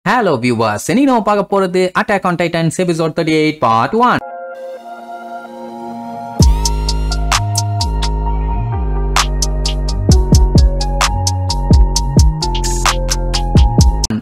Hello viewers, இன்னைக்கு நம்ம பார்க்க போறது Attack on Titans episode 38 part 1.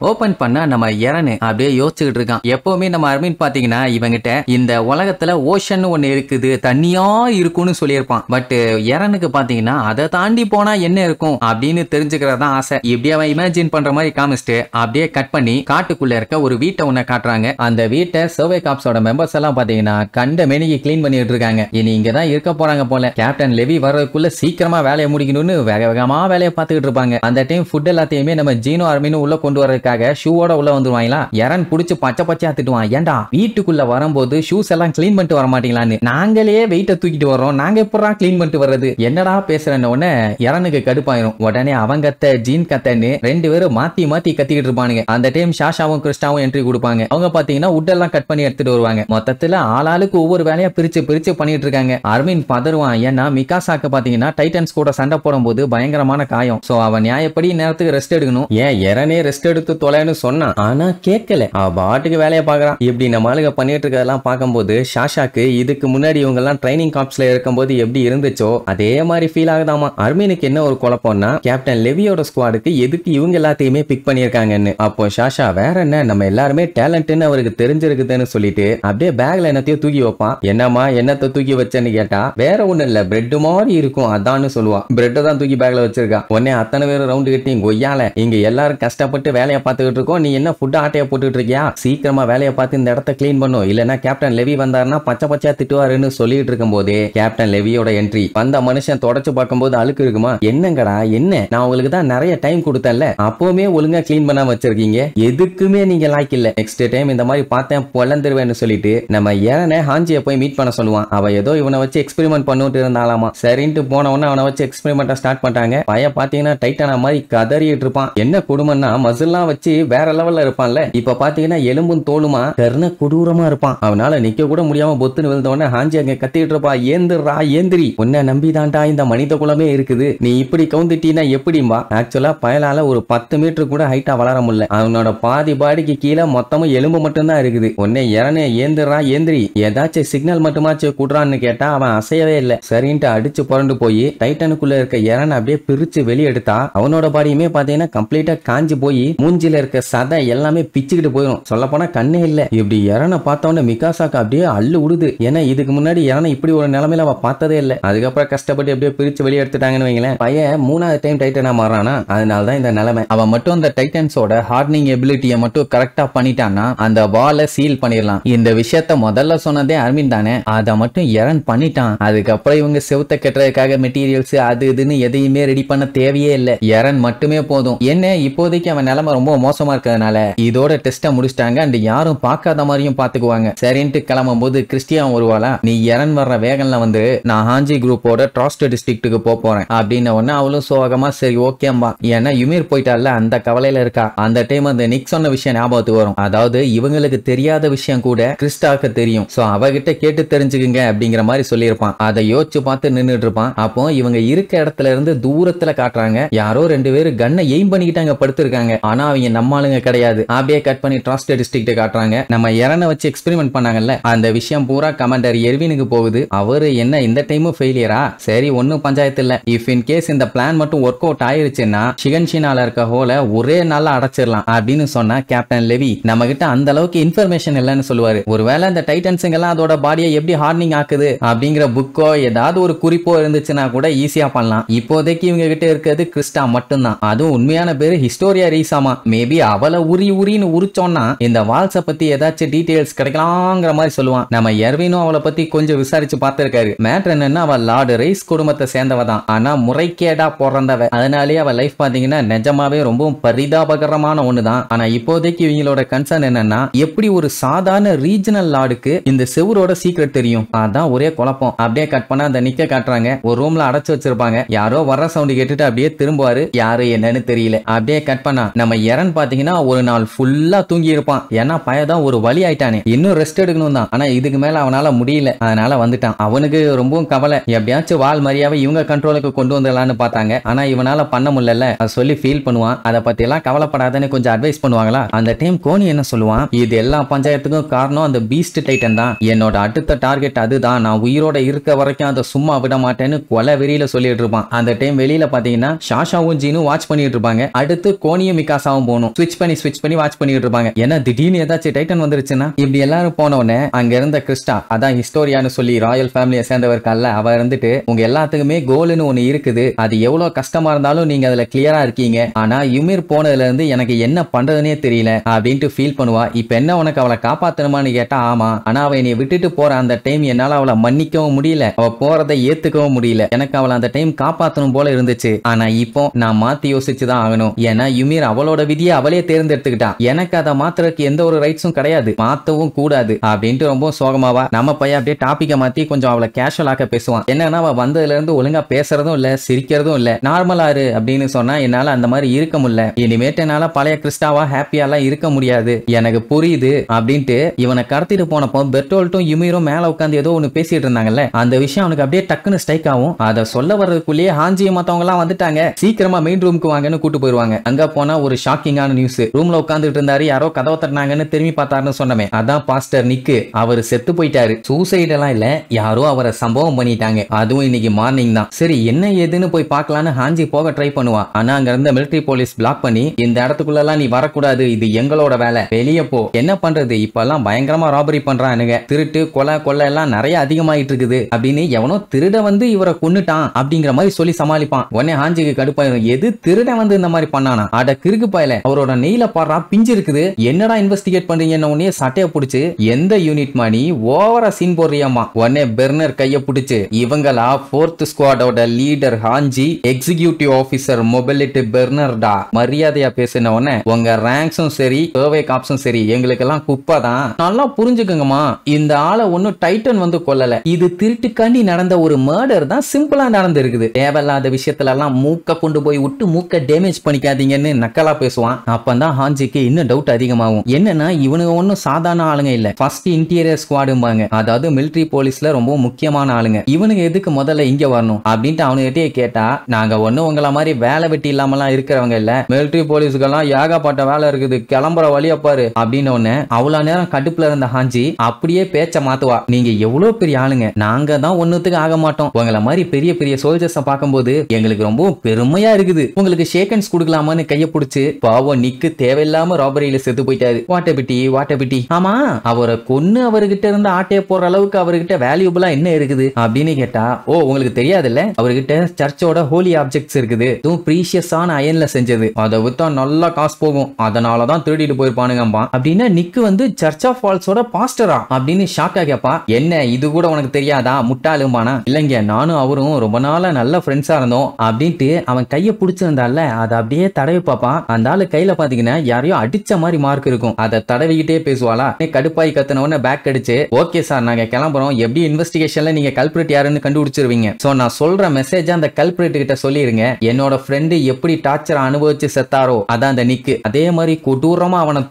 Open பண்ணா நம்ம எரனு அப்படியே யோசிச்சுக்கிட்டு இருக்கான். எப்பவுமே நம்ம அர்மின் பாத்தீங்கன்னா இவங்கிட்ட இந்த உலகத்துல ஓஷன் ஒண்ணு இருக்குது, தண்ணியா இருக்கும்னு சொல்லியிருப்பான். பட் எரனுக்கு பாத்தீங்கன்னா அதை தாண்டி போனா என்ன இருக்கும் அப்படின்னு தெரிஞ்சுக்கிறதான் ஆசை. இப்படியே அவன் இமேஜின் பண்ற மாதிரி காமிச்சிட்டு அப்படியே கட் பண்ணி காட்டுக்குள்ள இருக்க ஒரு வீட்டை ஒண்ணு காட்டுறாங்க. அந்த வீட்டை சர்வே காப்ஸோட மெம்பர்ஸ் எல்லாம் பாத்தீங்கன்னா கண்ட மேனிக்கு கிளீன் பண்ணிட்டு இருக்காங்க. இனி இங்கதான் இருக்க போறாங்க போல. கேப்டன் லெவி வர்றதுக்குள்ள சீக்கிரமா வேலையை முடிக்கணும்னு வேக வேகமா வேலையை பார்த்துக்கிட்டு இருப்பாங்க. அந்த டைம் ஃபுட் எல்லாத்தையுமே நம்ம ஜீனோ அர்மின் உள்ள கொண்டு வர ஷூவோட உள்ள வந்துருவாங்களா. எரன் புடிச்சு பச்சை பச்சையா திட்டுவான். ஏண்டா வீட்டுக்குள்ள வரும்போது ஷூஸ் எல்லாம் கிளீன் பண்ணிட்டு வர மாட்டீங்களான்னு, நாங்களே வெயிட்ட தூக்கிட்டு வரோம், நாங்க எப்படா கிளீன் பண்ணிட்டு வர்றது, என்னடா பேசுறேன்னு உடனே எரனுக்கு கடுப்பாயிரும். உடனே அவன் கத்த ஜீன் கத்தன்னு ரெண்டு பேரும் மாத்தி மாத்தி கத்திக்கிட்டு இருப்பானுங்க. அந்த டைம் ஷாஷாவும் கிறிஸ்டாவும் என்ட்ரி கொடுப்பாங்க. அவங்க பாத்தீங்கன்னா உட்டெல்லாம் கட் பண்ணி எடுத்துட்டு வருவாங்க. மொத்தத்துல ஆளாளுக்கு ஒவ்வொரு வேலையா பிரிச்சு பிரிச்சு பண்ணிட்டு இருக்காங்க. அர்மின் பதறுவான். ஏன்னா மிகாசாக்கு பாத்தீங்கன்னா டைட்டன்ஸ் கூட சண்டை போடும் போது பயங்கரமான காயம். சோ அவன் நியாயப்படி நேரத்துக்கு ரெஸ்ட் எடுக்கணும். ஏன் எரனே ரெஸ்ட் எடுத்து தொலைன்னு சொன்னா, ஆனா கேட்கல. அவ பாட்டுக்கு வேலையை பாக்குறான். இப்படி நம்ம ஆளுங்க பண்ணிட்டு இருக்கதெல்லாம் பார்க்கும்போது ஷாஷாக்கு இதுக்கு முன்னாடி இவங்க எல்லாம் ட்ரைனிங் காப்ஸ்ல இருக்கும்போது எப்படி இருந்துச்சோ அதே மாதிரி ஃபீல் ஆகுதாமா. அர்மீனுக்கு என்ன ஒரு குழப்பம்னா, கேப்டன் லெவியோட ஸ்குவாடுக்கு எதுக்கு இவங்க எல்லாத்தையுமே பிக் பண்ணிருக்காங்கன்னு. அப்போ ஷாஷா வேற என்ன, நம்ம எல்லாருமே டேலண்ட்னு அவருக்கு தெரிஞ்சிருக்குதுன்னு சொல்லிட்டு அப்படியே பேக்ல என்னத்தையும் தூக்கி வைப்பான். என்னமா என்னத்தை தூக்கி வச்சேன்னு கேட்டா, வேற ஒண்ணு இல்ல, பிரெட் மாதிரி இருக்கும் அதான்னு சொல்லுவா. பிரெட்டை தான் தூக்கி பேக்ல வச்சிருக்கா. உடனே அத்தனை பேர் ரவுண்டு கட்டி கொய்யால இங்க எல்லாரும் கஷ்டப்பட்டு வேலையை பார்த்துக்கிட்டு இருக்கோம், நீ என்ன ஃபுட் ஆட்டையை போட்டுட்டு இருக்கியா, சீக்கிரமா வேலையை பார்த்து இந்த இடத்த கிளீன் பண்ணும், இல்லனா கேப்டன் லெவி வந்தாருன்னா பச்சை பச்சையா திட்டுவாருன்னு சொல்லிட்டு இருக்கும் போதே கேப்டன் லெவியோட என்ட்ரி. வந்த மனுஷன் தொடச்சு பார்க்கும்போது அழுக்கு இருக்குமா. என்னங்கடா என்ன, நான் உங்களுக்கு தான் நிறைய டைம் கொடுத்தேன்ல, அப்பவுமே ஒழுங்கா கிளீன் பண்ண வச்சிருக்கீங்க, எதுக்குமே நீங்க லாய்க்கு இல்ல, நெக்ஸ்ட் டைம் இந்த மாதிரி பார்த்தேன் பொழந்துருவேன்னு சொல்லிட்டு நம்ம ஏறனே ஹாஞ்சியை போய் மீட் பண்ண சொல்லுவான். அவ ஏதோ இவனை வச்சு எக்ஸ்பெரிமெண்ட் பண்ணிட்டு இருந்தாலாமா. சரின்ட்டு போனவொன்னு அவனை வச்சு எக்ஸ்பெரிமெண்ட்டை ஸ்டார்ட் பண்ணிட்டாங்க. பையன் பாத்தீங்கன்னா டைட்டான மாதிரி கதறிட்டு இருப்பான். என்ன கொடுமைன்னா மசில்லாம் வச்சு வேற லெவல்ல இருப்பான்ல, இப்ப பாத்தீங்கன்னா எலும்பும் தோலுமா கர்ண கொடூரமா இருப்பான். அவனால நிக்க கூட முடியாம பொத்துன்னு விழுந்தவன ஹாஞ்சி அங்க கத்திட்டு இருப்பா. ஏந்திரா ஏந்திரி, உன்னை நம்பிதான்டா இந்த மனித குலமே இருக்குது, நீ இப்படி கவுந்துட்டீன்னா எப்படிம்பா. ஆக்சுவலா பயலால ஒரு 10 மீட்டர் கூட ஹைட்டா வளர முடியல. அவனோட பாதி பாடிக்கு கீழே மொத்தமும் எலும்பு மட்டும் தான் இருக்குது. உன்னை இறனே ஏந்திரா ஏந்திரி, ஏதாச்சும் சிக்னல் மட்டுமாச்சு குடுறான்னு கேட்டா அவன் அசையவே இல்லை. சரின்ட்டு அடிச்சு புரண்டு போய் டைட்டனுக்குள்ள இருக்க இறனை அப்படியே பிரிச்சு வெளியெடுத்தா அவனோட பாடியுமே பாத்தீங்கன்னா கம்ப்ளீட்டா காஞ்சி போய் மூஞ்சில இருக்க சதை எல்லாமே பிச்சுக்கிட்டு போயிடும். சொல்ல போனா கண்ணே இல்ல. இப்படி இறனை பார்த்தவன மிகாசாக்கு அப்படியே அள்ளு விடுது. ஏன்னா இதுக்கு முன்னாடி இறனை இப்படி ஒரு நிலைமையில அவ பார்த்ததே இல்ல. அதுக்கப்புறம் கஷ்டப்பட்டு எப்படியோ பிரிச்சு வெளியே எடுத்துட்டாங்கன்னு வைங்களேன். பையன் 3வது டைம் டைட்டனா மாறானா, அதனாலதான் இந்த நிலைமை. அவன் மட்டும் அந்த டைட்டன்ஸோட ஹார்டனிங் எபிலிட்டியை மட்டும் கரெக்டா பண்ணிட்டான்னா அந்த வாலை சீல் பண்ணிடலாம். இந்த விஷயத்த முதல்ல சொன்னதே அர்மின் தானே, அதை மட்டும் இறன் பண்ணிட்டான். அதுக்கப்புறம் இவங்க செவுத்த கட்டுறதுக்காக மெட்டீரியல்ஸ் அது இதுன்னு எதையுமே ரெடி பண்ண தேவையே இல்லை, இறன் மட்டுமே போதும். என்ன இப்போதைக்கு அவன் நிலைமை ரொம்ப மோசமா இருக்கிறதுனால இதோட டெஸ்ட முடிச்சிட்டாங்க. அண்ட் யாரும் பார்க்காத மாதிரியும் பாத்துக்குவாங்க. சரின்ட்டு கிளம்பும் போது கிறிஸ்டியான் வருவாளா, நீ இறன் வர்ற வேகன்ல வந்து நான் ஹாஞ்சி குரூப்போட ட்ராஸ்ட் டிஸ்ட்ரிக்ட்டுக்கு போறேன் அப்படின்னு ஒன்னு அவளும் சோகமா சரி ஓகேம்பா. ஏன்னா யுமீர் போயிட்டால அந்த கவலையில இருக்கா. அந்த டைம் அந்த நிக் சொன்ன விஷயம் ஞாபகத்துக்கு வரும். அதாவது இவங்களுக்கு தெரியாத விஷயம் கூட கிறிஸ்டாக்கு தெரியும், சோ அவகிட்ட கேட்டு தெரிஞ்சுக்குங்க அப்படிங்கிற மாதிரி சொல்லியிருப்பான். அதை யோசிச்சு பார்த்து நின்றுட்டு இருப்பான். அப்போ இவங்க இருக்க இடத்துல இருந்து தூரத்துல காட்டுறாங்க, யாரோ 2 பேரும் கண்ணை எய்ம் பண்ணிக்கிட்டு அங்க படுத்திருக்காங்க. ஆனா அவங்க நம்ம ஆளுங்க கிடையாது. அப்படியே கட் பண்ணி ட்ராஸ்ட் டிஸ்ட்ரிக்ட் காட்டுறாங்க. நம்ம இறனை வச்சு எக்ஸ்பெரிமெண்ட் பண்ணாங்கல்ல, அந்த விஷயம் பூரா கமாண்டர் எர்வினுக்கு போகுது. அவரு என்ன இந்த டைமும் ஃபெயிலியரா, சரி ஒன்னும் பஞ்சாயத்து இல்ல, இஃப் இன் கேஸ் இந்த பிளான் மட்டும் ஒர்க் அவுட் ஆயிருச்சுன்னா ஷிகன்ஷினால இருக்க ஹோல ஒரே நாள்ல அடைச்சிடலாம் அப்படின்னு சொன்னா கேப்டன் லெவி நம்ம கிட்ட அந்த அளவுக்கு இன்ஃபர்மேஷன் இல்லன்னு சொல்லுவாரு. ஒருவேளை இந்த டைட்டன்ஸுங்க எல்லாம் அதோட பாடியை எப்படி ஹார்னிங் ஆக்குது அப்படிங்கிற புக்கோ ஏதாவது ஒரு குறிப்போ இருந்துச்சுன்னா கூட ஈஸியா பண்ணலாம். இப்போதைக்கு இவங்க கிட்ட இருக்கிறது கிறிஸ்டா மட்டும்தான். அதுவும் உண்மையான பேரு ஹிஸ்டோரியா ரீசாமா. மேபி அவளை உரின்னு உரிச்சோன்னா இந்த வால்ஸ பத்தி ஏதாச்சும் டீடைல்ஸ் கிடைக்கலாங்கிற மாதிரி சொல்லுவான். நம்ம எர்வினும் அவளை பத்தி கொஞ்சம் விசாரிச்சு பார்த்திருக்காரு. மேட்டர் என்னன்னா அவ லார்டு ரைஸ் குடும்பத்தை சேர்ந்தவ தான், ஆனா முறைகேடா பிறந்தவ. அதனாலேயே அவ லைஃப் பாத்தீங்கன்னா நிஜமாவே ரொம்ப பரிதாபகரமான ஒண்ணுதான். ஆனா இப்போதைக்கு இவங்களோட கன்சர்ன் என்னன்னா, எப்படி ஒரு சாதாரண ரீஜனல் லார்டுக்கு இந்த செவரோட சீக்ரெட் தெரியும், அதான் ஒரே குழப்பம். அப்படியே கட் பண்ணா அந்த நிக்க காட்டுறாங்க. ஒரு ரூம்ல அடைச்சு வச்சிருப்பாங்க. யாரோ வர்ற சவுண்ட் கேட்டுட்டு அப்படியே திரும்புவாரு, யாரு என்னன்னு தெரியல. அப்படியே கட் பண்ணா நம்ம எரன் பாத்தீங்கன்னா ஒரு நாள் ஃபுல்லா தூங்கி இருப்பான். ஏன்னா பையதான் ஒரு வழி ஆயிட்டானே, இன்னும் ரெஸ்ட் எடுக்கணும் தான். ஆனா இதுக்கு மேல அவனால முடியல, அதனால வந்துட்டான். அவனுக்கு ரொம்பவும் கவலை, எப்படியாச்சும் வால் மரியாதை இவங்க கண்ட்ரோலுக்கு கொண்டு வந்துடலான்னு பார்த்தாங்க. ஆனா இவனால பண்ண முடியல, அதை சொல்லி ஃபீல் பண்ணுவான். அதை பத்தி எல்லாம் கவலைப்படாதன்னு கொஞ்சம் அட்வைஸ் பண்ணுவாங்களா. அந்த டைம் கோனி என்ன சொல்லுவான், இது எல்லா பஞ்சாயத்துக்கும் காரணம் அந்த பீஸ்ட் டைட்டன் தான். என்னோட அடுத்த டார்கெட் அதுதான். நான் உயிரோட இருக்க வரைக்கும் அதை சும்மா விட மாட்டேன்னு கொலை வெறியில சொல்லிட்டு இருப்பான். அந்த டைம் வெளியில பாத்தீங்கன்னா ஷாஷாவும் ஜீனும் வாட்ச் பண்ணிட்டு இருப்பாங்க. அடுத்து கோனியும் மிகாசாவும் போகணும். ஸ்விட்ச் பண்ணி வாட்ச் பண்ணிட்டு இருப்பாங்க. ஏன்னா திடீர்னு ஏதாச்சும் டைட்டன் வந்துருச்சுன்னா. இப்படி எல்லாரும் போனவனே அங்க இருந்த கிறிஸ்டா, அதான் ஹிஸ்டோரியான்னு சொல்லி ராயல் ஃபேமிலியை சேர்ந்தவர் கல்ல, அவ இருந்துட்டு உங்க எல்லாத்துக்குமே கோல்னு ஒண்ணு இருக்குது, அது எவ்வளவு கஷ்டமா இருந்தாலும் நீங்க அதுல கிளியரா இருக்கீங்க. ஆனா யுமிர் போனதுல இருந்து எனக்கு என்ன பண்றதுனே தெரியல அப்படின்ட்டு ஃபீல் பண்ணுவா. இப்ப என்ன உனக்கு அவளை காப்பாத்தணுமான்னு கேட்டா ஆமா. ஆனா அவ என்னை விட்டுட்டு போற அந்த டைம் என்னால அவளை மன்னிக்கவும் முடியல, அவ போறதை ஏத்துக்கவும் முடியல. எனக்கு அவளை அந்த டைம் காப்பாத்தணும் போல இருந்துச்சு. ஆனா இப்போ நான் மாத்தி யோசிச்சுதான் ஆகணும். ஏன்னா யுமிர் அவளோட விதியை அவளே தேர்ந்தெடுத்துக்கிட்டா. எனக்கு அதை மாத்துறதுக்கு எந்த ஒரு ரைட்ஸும் கிடையாது, மாத்தவும் கூடாது அப்படின்ட்டு ரொம்ப சோகமாவா. நம்ம பையன் அப்படியே டாபிக்கை மாத்தி கொஞ்சம் அவளை கேஷுவலாக்க பேசுவான். என்னன்னா அவ வந்ததுல இருந்து ஒழுங்கா பேசுறதும் இல்ல, சிரிக்கிறதும் இல்ல, நார்மலாரு அப்படின்னு சொன்னா என்னால அந்த மாதிரி இருக்க முடியல. இனிமேட்டு என்னால பழைய கிறிஸ்டாவா ஹாப்பியாலாம் இருக்க முடியாது, எனக்கு புரியுது அப்படின்ட்டு இவனை கடத்திட்டு போனப்போ பெர்டோல்ட்டும் யுமிரும் மேல உட்காந்து ஏதோ ஒண்ணு பேசிட்டு இருந்தாங்கல்ல, அந்த விஷயம் அவனுக்கு அப்படியே டக்குன்னு ஸ்ட்ரைக் ஆகும். அதை சொல்ல வர்றதுக்குள்ளேயே ஹாஞ்சியும் மத்தவங்க எல்லாம் வந்துட்டாங்க, சீக்கிரமா மெயின் ரூமுக்கு வாங்கன்னு கூட்டு போயிருவாங்க. அங்க போனா ஒரு ஷாக்கிங்கான நியூஸ். ரூம்ல உட்காந்துட்டு இருந்தாரு, யாரோ கதவை தட்டினாங்கன்னு திரும்பி பார்த்தாருன்னு சொன்னமே, அதான் பாஸ்டர் நிக்கு. அவர் செத்து போயிட்டாரு. சூசைட் எல்லாம் இல்ல, யாரோ அவரை சம்பவம் பண்ணிட்டாங்க. அதுவும் இன்னைக்கு மார்னிங் தான். சரி என்ன ஏதுன்னு போய் பார்க்கலான்னு ஹாஞ்சி போக ட்ரை பண்ணுவா. ஆனா அங்க இருந்த மிலிட்டரி போலீஸ் பிளாக் பண்ணி, இந்த இடத்துக்குள்ள எல்லாம் நீ வரக்கூடாது, இது எங்களோட வேலை, வெளியே போ. என்ன பண்றது, இப்பெல்லாம் பயங்கரமா ராபரி பண்றானுங்க, திருட்டு கொலை எல்லாம் நிறைய அதிகமாயிட்டு இருக்குது அப்படின்னு எவனோ திருட வந்து இவரை கொன்னுட்டான் அப்படிங்கிற மாதிரி சொல்லி சமாளிப்பான். உடனே ஹாஞ்சிக்கு கடுப்பாயிரும், எது திருட வந்து இந்த மாதிரி பண்ணானா, அட கிறுக்கு பாயல, அவரோட நெய்ல பாடுறா பிஞ்சு இருக்குது, என்னடா இன்வெஸ்டிகேட் பண்றீங்கன்னு உடனே சட்டைய புடிச்சு எந்த யூனிட் மாணி ஓவரா சீன் போடுறியாமா. உடனே பெர்னர் கைய புடிச்சு, இவங்களா 4th ஸ்குவாடோட leader Hanji, executive officer mobility Bernarda, மரியாதையா பேசின உடனே உங்க ரேங்க்ஸும் சரி சர்வே காப்ஸும் சரி எங்களுக்கெல்லாம் குப்பை தான். நல்லா புரிஞ்சுக்கங்கம்மா, இந்த ஆளை ஒன்னும் டைட்டன் வந்து கொல்லல, இது திருட்டுக்காண்டி நடந்த ஒரு மர்டர் தான், சிம்பிளா நடந்து இருக்குது. தேவையில்லாத விஷயத்துல எல்லாம் மூக்க கொண்டு போய் விட்டு மூக்க டேமேஜ் பண்ணிக்காதீங்கன்னு நக்கலா பேசுவான். அப்பதான் ஹாஞ்சிக்கு இன்னும் டவுட் அதிகமாகும். என்னன்னா இவனுங்க ஒன்னும் சாதாரண ஆளுங்க இல்ல, ஃபர்ஸ்ட் இன்டீரியர் ஸ்குவாடும்பாங்க, அதாவது மிலிட்டரி போலீஸ்ல ரொம்ப முக்கியமான ஆளுங்க. இவனுங்க எதுக்கு முதல்ல இங்க வரணும் அப்படின்ட்டு அவனுகிட்டே கேட்டா, நாங்க ஒண்ணு உங்களை மாதிரி வேலை வெட்டி இல்லாமலாம் இருக்கிறவங்க இல்ல, மிலிட்டரி போலீஸுக்கெல்லாம் ஏகப்பட்ட வேலை இருக்குது, கிளம்புற வழியா பாரு அப்படின்னு ஒண்ணு. அவ்வளவு நேரம் கடுப்புல இருந்த ஹாஞ்சி அப்படியே பேச்ச மாத்துவா, நீங்க எவ்வளவு பெரிய ஆளுங்க, நாங்க தான் ஒண்ணுத்துக்கு ஆக மாட்டோம், உங்களை மாதிரி பெரிய பெரிய சோல்ஜர்ஸ் பார்க்கும்போது எங்களுக்கு ரொம்ப பெருமையா இருக்குது, உங்களுக்கு ஷேக்கன்ஸ் கொடுக்கலாமான்னு கைய பிடிச்சு. பாவம் நிக்கு தேவையில்லாம ராபரியில செத்து போயிட்டாரு. வாட்டபிட்டி ஆமா, அவரை கொன்னு அவர்கிட்ட இருந்து ஆட்டைய போற அளவுக்கு அவர்கிட்ட வேல்யூபிளா என்ன இருக்குது அப்படின்னு கேட்டா, ஓ உங்களுக்கு தெரியாதுல்ல, அவர்கிட்ட சர்ச்சோட ஹோலி ஆப்ஜெக்ட்ஸ் இருக்குது, அதுவும் பிரீஷியஸான அயன்ல செஞ்சது, அதை வித்தா நல்லா காசு போகும், அதனாலதான் திருடிட்டு போயிருப்பானுங்கம்பா. அப்படின்னா நிக்கு வந்து சர்ச் ஆஃப் ஃபால்ஸோட பாஸ்டரா அப்படின்னு ஷாக்கா கேப்பா. என்ன இது கூட உனக்கு தெரியாதா முட்டாளும்பானா. இல்லைங்க நானும் அவரும் ரொம்ப நாளா நல்ல ஃப்ரெண்ட்ஸா இருந்தோம் அப்படின்ட்டு அவன் கைய பிடிச்சிருந்தால அதை அப்படியே தடவி பாப்பான். அந்த ஆளு கையில பாத்தீங்கன்னா யாரையோ அடிச்ச மாதிரி மார்க் இருக்கும், அதை தடவிக்கிட்டே பேசுவாளா. கடுப்பாய் கத்துன உடனே பேக் அடிச்சு, ஓகே சார் நாங்க கிளம்புறோம், எப்படி இன்வெஸ்டிகேஷன்ல நீங்க கல்பிரேட் யாருன்னு கண்டுபிடிச்சிருவீங்க, சோ நான் சொல்ற மெசேஜ் அந்த கல்பிரேட் கிட்ட சொல்லிருங்க, என்னோட ஃப்ரெண்டு எப்படி டார்ச்சர் அனுபவிச்சு செத்தாரோ அதான் அந்த நிக்கு, அதே மாதிரி கொடூரமா அவனை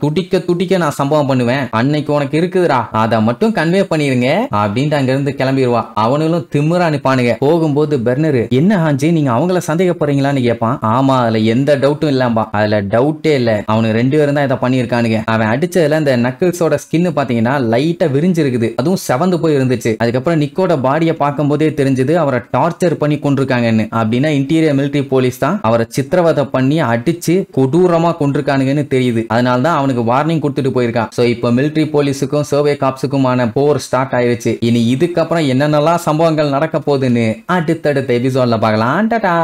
துடிக்க நான் சம்பவம் பண்ணுவேன், அன்னைக்கு உனக்கு இருக்குதுடா, அதை மட்டும் கன்வே பண்ணிருங்க அப்படின்ட்டு அங்க இருந்து கிளம்பிடுவா. அவனும் திமிரா அனுப்பானுங்க. போகும்போது பெர்னர், என்ன ஹாஞ்சி நீங்க அவங்கள சந்தேகப்படுறீங்களான்னு கேட்பான். ஆமா அதுல எந்த டவுட்டும் இல்லம்பா, அதுல டவுட்டே இல்ல, அவனு 2 பேரும் தான் இதை பண்ணிருக்கானுங்க. அவன் அடிச்சதுல இந்த நக்கிள்ஸோட ஸ்கின் பாத்தீங்கன்னா லைட்டா விரிஞ்சிருக்குது, அதுவும் செவந்து போய் இருந்துச்சு. அதுக்கப்புறம் நிக்கோட பாடியை பார்க்கும் போதே தெரிஞ்சது அவரை டார்ச்சர் பண்ணி கொண்டிருக்காங்கன்னு. அப்படின்னா இன்டீரியர் மிலிட்டரி போலீஸ் தான் அவரை சித்திரவதை பண்ணி அடிச்சு கொடூரமா கொண்டிருக்கானுங்கன்னு தெரியுது. அதனால தான் அவனுக்கு வார்னிங் கொடுத்துட்டு போயிருக்கான். சோ இப்போ மிலிட்டரி போலீஸுக்கும் சர்வே காப்ஸுக்குமான போர் ஸ்டார்ட் ஆயிருச்சு. இனி இதுக்கப்புறம் என்னென்னலாம் சம்பவங்கள் நடக்க போகுதுன்னு அடுத்தடுத்த எபிசோட்ல பார்க்கலாம். டாடா.